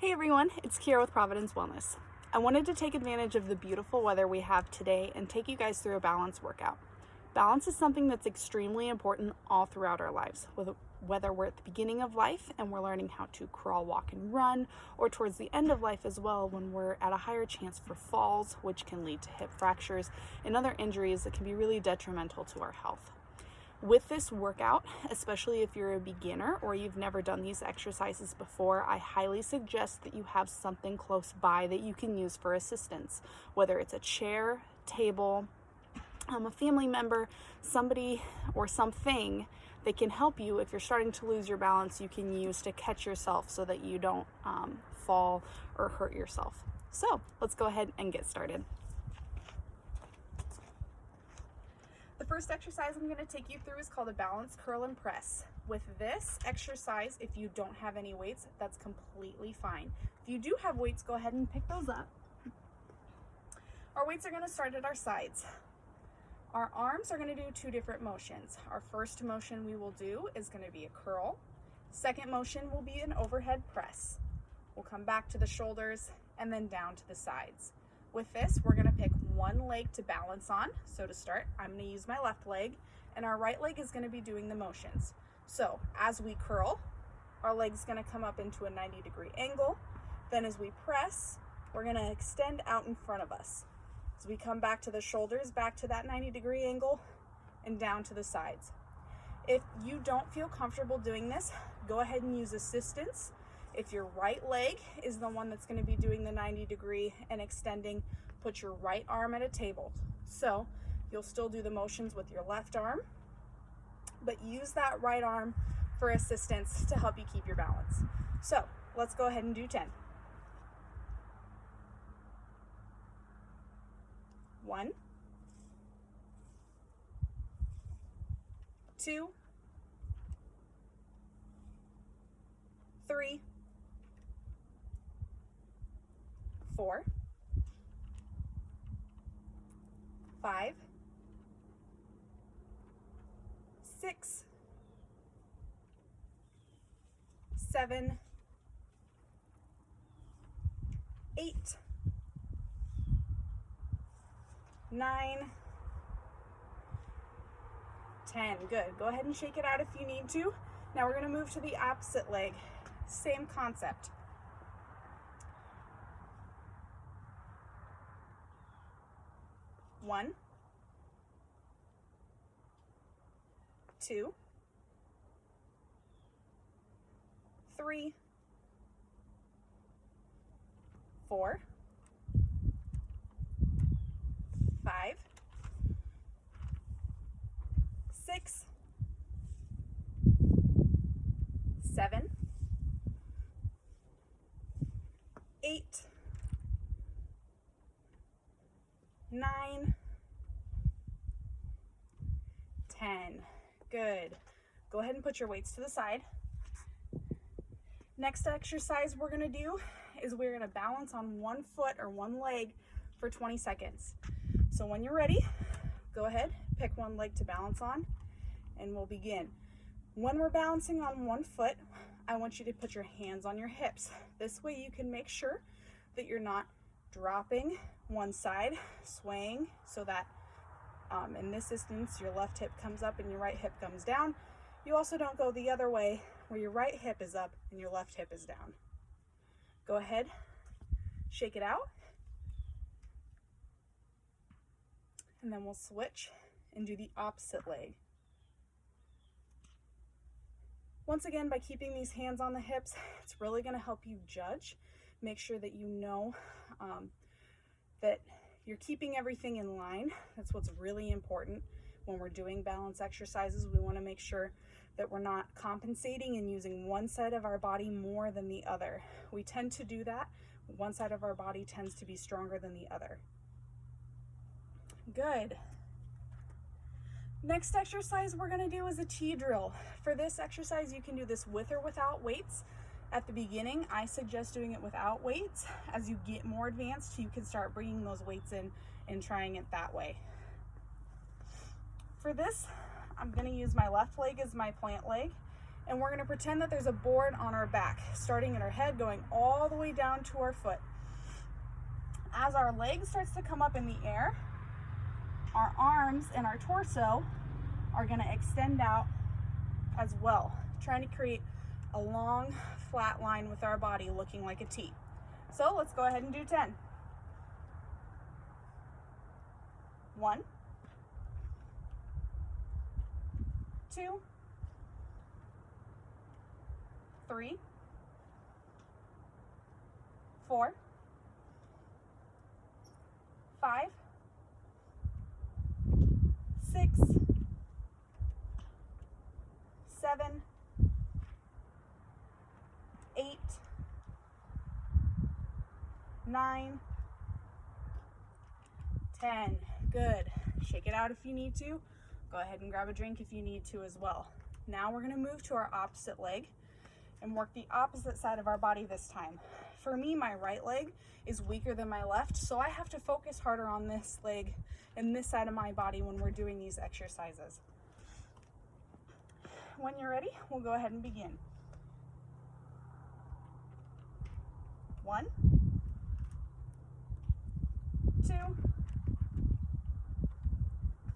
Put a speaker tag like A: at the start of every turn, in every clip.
A: Hey everyone, it's Kiara with Providence Wellness. I wanted to take advantage of the beautiful weather we have today and take you guys through a balance workout. Balance is something that's extremely important all throughout our lives, whether we're at the beginning of life and we're learning how to crawl, walk, and run, or towards the end of life as well when we're at a higher chance for falls, which can lead to hip fractures and other injuries that can be really detrimental to our health. With this workout, especially if you're a beginner or you've never done these exercises before, I highly suggest that you have something close by that you can use for assistance, whether it's a chair, table, a family member, somebody or something that can help you if you're starting to lose your balance, you can use to catch yourself so that you don't fall or hurt yourself. So let's go ahead and get started. The first exercise I'm going to take you through is called a balance curl and press. With this exercise, if you don't have any weights, that's completely fine. If you do have weights, go ahead and pick those up. Our weights are going to start at our sides. Our arms are going to do two different motions. Our first motion we will do is going to be a curl. Second motion will be an overhead press. We'll come back to the shoulders and then down to the sides. With this, we're going to pick one leg to balance on. So to start, I'm going to use my left leg, and our right leg is going to be doing the motions. So as we curl, our leg's going to come up into a 90-degree angle. Then as we press, we're going to extend out in front of us. As we come back to the shoulders, back to that 90-degree angle, and down to the sides. If you don't feel comfortable doing this, go ahead and use assistance. If your right leg is the one that's going to be doing the 90-degree and extending, put your right arm at a table. So you'll still do the motions with your left arm, but use that right arm for assistance to help you keep your balance. So let's go ahead and do 10. 1, 2, 3, 4, 5, 6, 7, 8, 9, 10. Good. Go ahead and shake it out if you need to. Now we're going to move to the opposite leg. Same concept. 1, 2, 3, 4, 5, 6, 7, 8, 9, 10. Good. Go ahead and put your weights to the side. Next exercise we're going to do is we're going to balance on one foot or one leg for 20 seconds. So when you're ready, go ahead, pick one leg to balance on, and we'll begin. When we're balancing on one foot, I want you to put your hands on your hips. This way you can make sure that you're not dropping one side, swaying so that in this instance your left hip comes up and your right hip comes down. You also don't go the other way where your right hip is up and your left hip is down. Go ahead, shake it out, and then we'll switch and do the opposite leg. Once again, by keeping these hands on the hips, it's really going to help you judge. Make sure that you know that you're keeping everything in line. That's what's really important when we're doing balance exercises. We want to make sure that we're not compensating and using one side of our body more than the other. We tend to do that. One side of our body tends to be stronger than the other. Good. Next exercise we're going to do is a T drill. For this exercise, you can do this with or without weights. At the beginning, I suggest doing it without weights. As you get more advanced, you can start bringing those weights in and trying it that way. For this, I'm going to use my left leg as my plant leg, And we're gonna pretend that there's a board on our back, starting at our head, going all the way down to our foot. As our leg starts to come up in the air, our arms and our torso are gonna extend out as well, trying to create a long, flat line with our body looking like a T. So let's go ahead and do 10. 1, 2, 3, 4, 5, 6, 7, 8, 9, 10. Good. Shake it out if you need to. Go ahead and grab a drink if you need to as well. Now we're going to move to our opposite leg and work the opposite side of our body this time. For me, my right leg is weaker than my left, so I have to focus harder on this leg and this side of my body when we're doing these exercises. When you're ready, we'll go ahead and begin. 1, 2,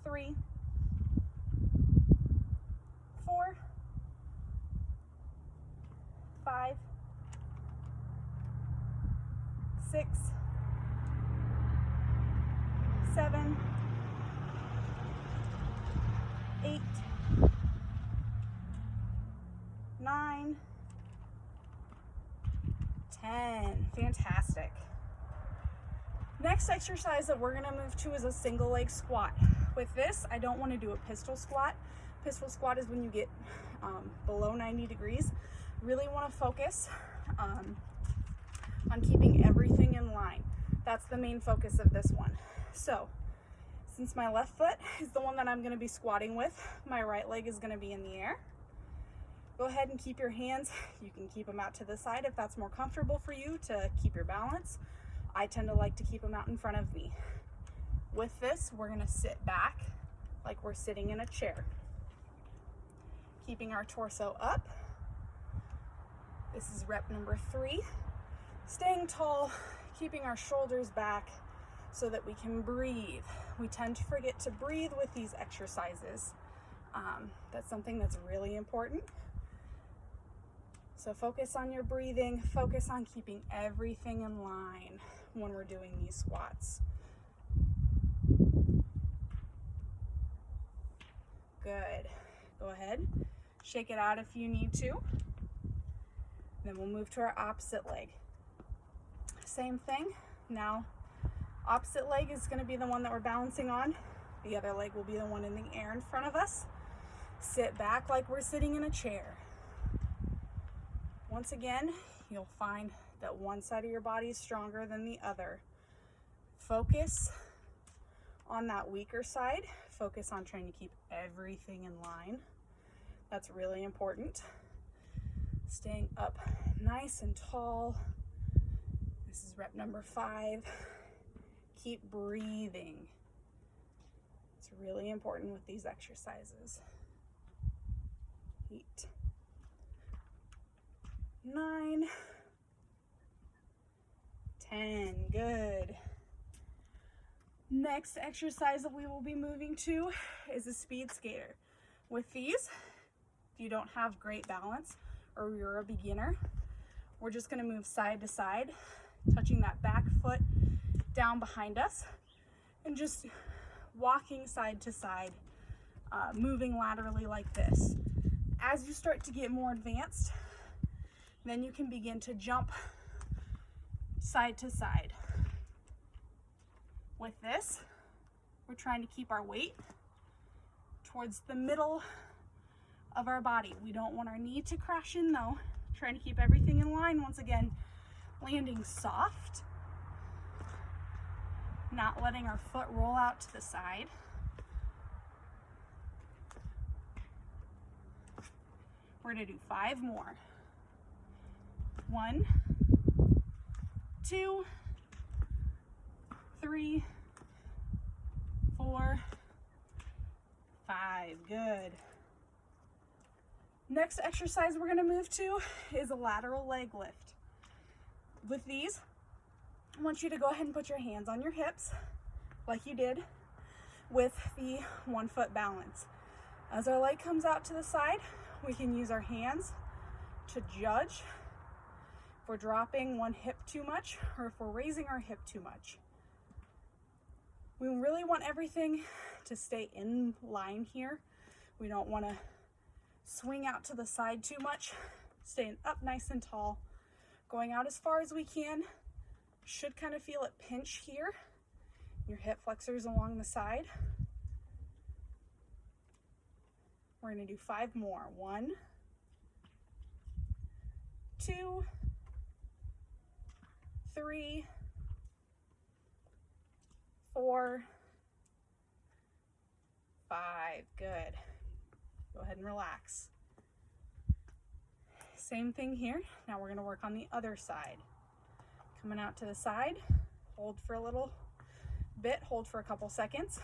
A: 3, 4, 5, 6, 7, 8, 9, 10. Fantastic. Next exercise that we're going to move to is a single leg squat. With this, I don't want to do a pistol squat. Pistol squat is when you get below 90 degrees. Really want to focus on keeping everything in line. That's the main focus of this one. So, since my left foot is the one that I'm going to be squatting with, my right leg is going to be in the air. Go ahead and keep your hands, you can keep them out to the side if that's more comfortable for you to keep your balance. I tend to like to keep them out in front of me. With this, we're going to sit back like we're sitting in a chair. Keeping our torso up. This is rep number 3. Staying tall, keeping our shoulders back so that we can breathe. We tend to forget to breathe with these exercises. That's something that's really important. So focus on your breathing, focus on keeping everything in line when we're doing these squats. Good. Go ahead, shake it out if you need to. Then we'll move to our opposite leg. Same thing. Now, opposite leg is going to be the one that we're balancing on. The other leg will be the one in the air in front of us. Sit back like we're sitting in a chair. Once again, you'll find that one side of your body is stronger than the other. Focus on that weaker side. Focus on trying to keep everything in line. That's really important. Staying up nice and tall. This is rep number 5. Keep breathing. It's really important with these exercises. 8, 9, 10. Good. Next exercise that we will be moving to is a speed skater. With these, if you don't have great balance or you're a beginner, we're just going to move side to side, touching that back foot down behind us and just walking side to side, moving laterally like this. As you start to get more advanced, then you can begin to jump side to side. With this, we're trying to keep our weight towards the middle of our body. We don't want our knee to crash in though. Trying to keep everything in line. Once again, landing soft, not letting our foot roll out to the side. We're gonna do 5 more. 1, 2, 3, 4, 5. Good. Next exercise we're going to move to is a lateral leg lift. With these, I want you to go ahead and put your hands on your hips like you did with the 1 foot balance. As our leg comes out to the side, we can use our hands to judge if we're dropping one hip too much or if we're raising our hip too much. We really want everything to stay in line here. We don't want to swing out to the side too much. Staying up nice and tall, going out as far as we can. Should kind of feel it pinch here. Your hip flexors along the side. We're going to do 5 more. 1, 2, 3, 4, 5. Good. Go ahead and relax. Same thing here. Now we're going to work on the other side. Coming out to the side, hold for a little bit, hold for a couple seconds,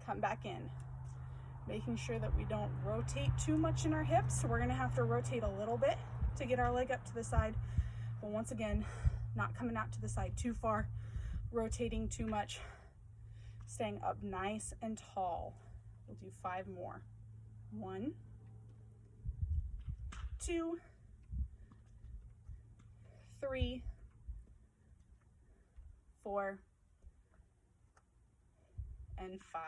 A: come back in. Making sure that we don't rotate too much in our hips. So we're going to have to rotate a little bit to get our leg up to the side. But once again, not coming out to the side too far, rotating too much, staying up nice and tall. We'll do 5 more. 1, 2, 3, 4, and 5.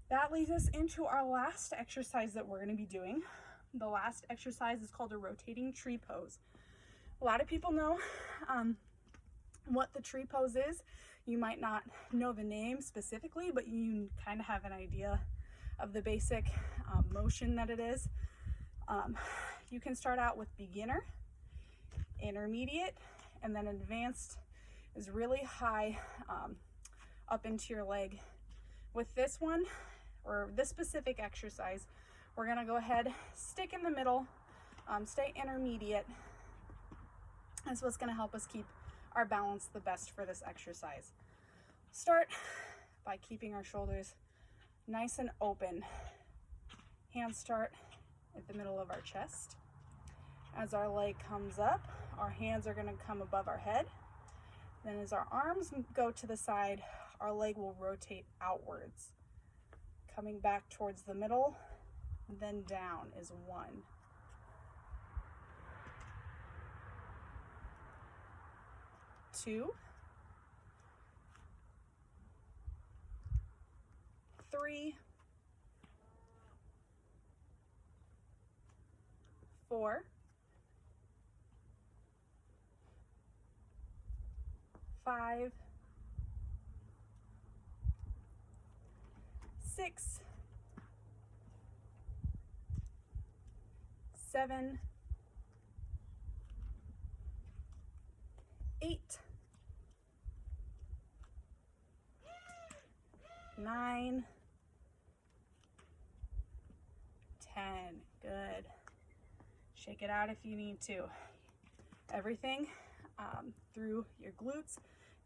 A: That leads us into our last exercise that we're going to be doing. The last exercise is called a rotating tree pose. A lot of people know what the tree pose is. You might not know the name specifically, but you kind of have an idea of the basic motion that it is. You can start out with beginner, intermediate, and then advanced is really high up into your leg. With this one, or this specific exercise, we're going to go ahead, stick in the middle, stay intermediate. That's what's going to help us keep our balance the best for this exercise. Start by keeping our shoulders nice and open. Hands start at the middle of our chest. As our leg comes up, our hands are going to come above our head. Then as our arms go to the side, our leg will rotate outwards. Coming back towards the middle, then down is 1. 2, 3, 4, 5, 6, 7, 8, 9, 10. Good. Shake it out if you need to. Everything through your glutes,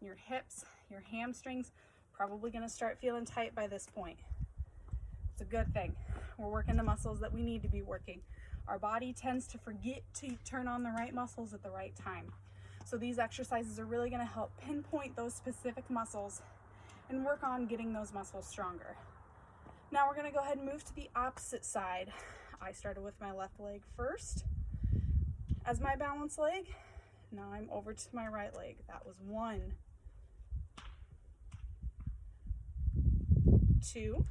A: your hips, your hamstrings, probably going to start feeling tight by this point. It's a good thing. We're working the muscles that we need to be working. Our body tends to forget to turn on the right muscles at the right time. So these exercises are really going to help pinpoint those specific muscles and work on getting those muscles stronger. Now we're going to go ahead and move to the opposite side. I started with my left leg first as my balance leg. Now I'm over to my right leg. That was 1, 2,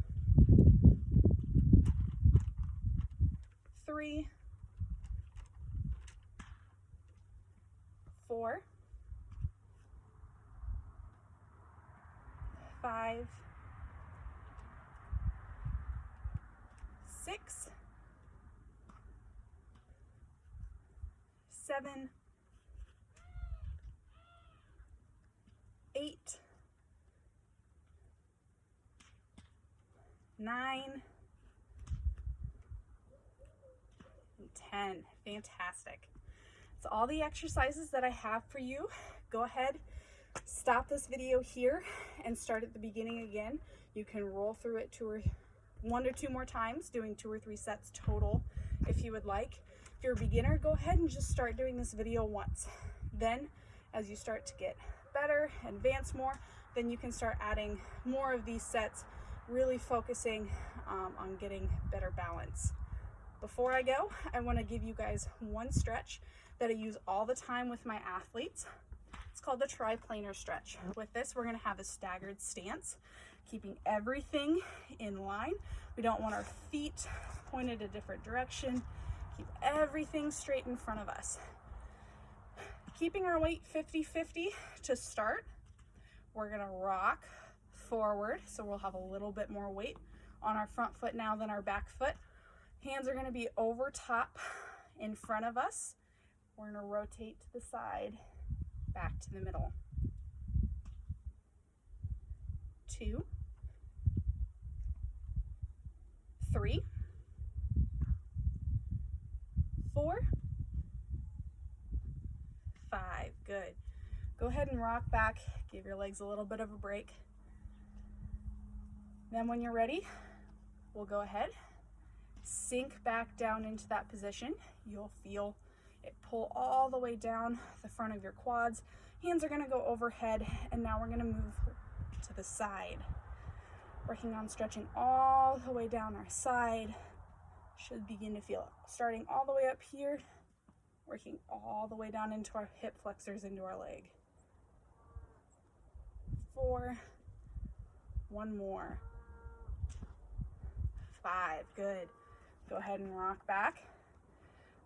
A: 3, 4, 5, 6, 7, 8, 9, and 10. Fantastic. So all the exercises that I have for you. Go ahead, stop this video here and start at the beginning again. You can roll through it 2 or 1 to 2 more times, doing 2 or 3 sets total if you would like. If you're a beginner, go ahead and just start doing this video once. Then as you start to get better, advance more, then you can start adding more of these sets, really focusing on getting better balance. Before I go, I want to give you guys one stretch that I use all the time with my athletes. It's called the triplanar stretch. With this, we're going to have a staggered stance, keeping everything in line. We don't want our feet pointed a different direction. Keep everything straight in front of us. Keeping our weight 50-50 to start, we're going to rock forward, so we'll have a little bit more weight on our front foot now than our back foot. Hands are going to be over top in front of us. We're going to rotate to the side, back to the middle. 2, 3, 4, 5. Good. Go ahead and rock back. Give your legs a little bit of a break. Then when you're ready, we'll go ahead, sink back down into that position. You'll feel it pull all the way down the front of your quads. Hands are going to go overhead, and now we're going to move to the side. Working on stretching all the way down our side. Should begin to feel it. Starting all the way up here, working all the way down into our hip flexors, into our leg. 4, 1 more. 5, good. Go ahead and rock back.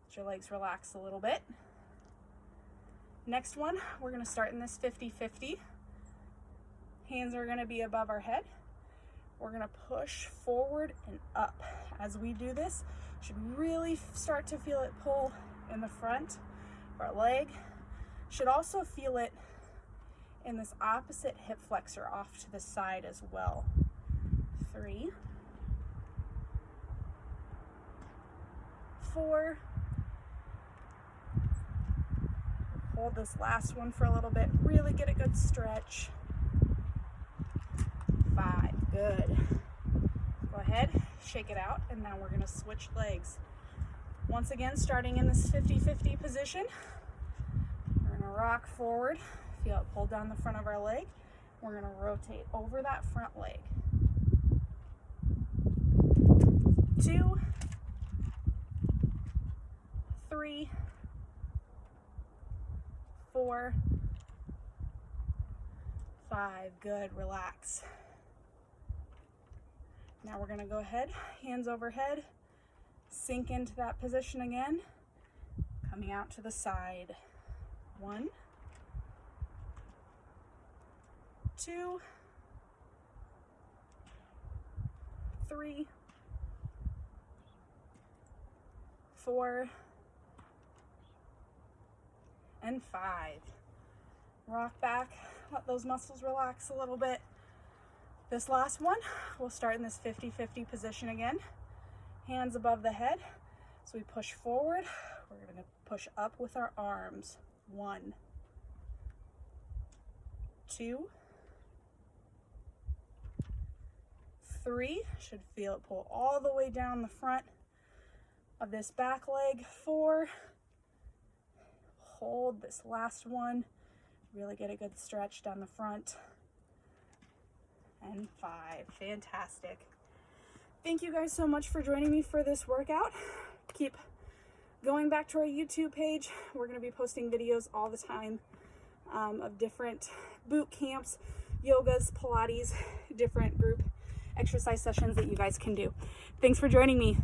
A: Let your legs relax a little bit. Next one, we're going to start in this 50-50. Hands are going to be above our head. We're going to push forward and up. As we do this, you should really start to feel it pull in the front of our leg. Should also feel it in this opposite hip flexor off to the side as well. 3, 4. Hold this last one for a little bit. Really get a good stretch. 5, good. Go ahead, shake it out, and now we're going to switch legs. Once again, starting in this 50-50 position, we're going to rock forward. Feel it pull down the front of our leg. We're going to rotate over that front leg. 2, 3, 4, 5. Good. Relax. Now we're going to go ahead, hands overhead, sink into that position again, coming out to the side. 1, 2, 3, 4, and 5. Rock back, let those muscles relax a little bit. This last one, we'll start in this 50-50 position again. Hands above the head. So we push forward. We're going to push up with our arms. 1, 2, 3. Should feel it pull all the way down the front of this back leg. 4. Hold this last one. Really get a good stretch down the front. And 5. Fantastic. Thank you guys so much for joining me for this workout. Keep going back to our YouTube page. We're going to be posting videos all the time of different boot camps, yogas, Pilates, different group exercise sessions that you guys can do. Thanks for joining me.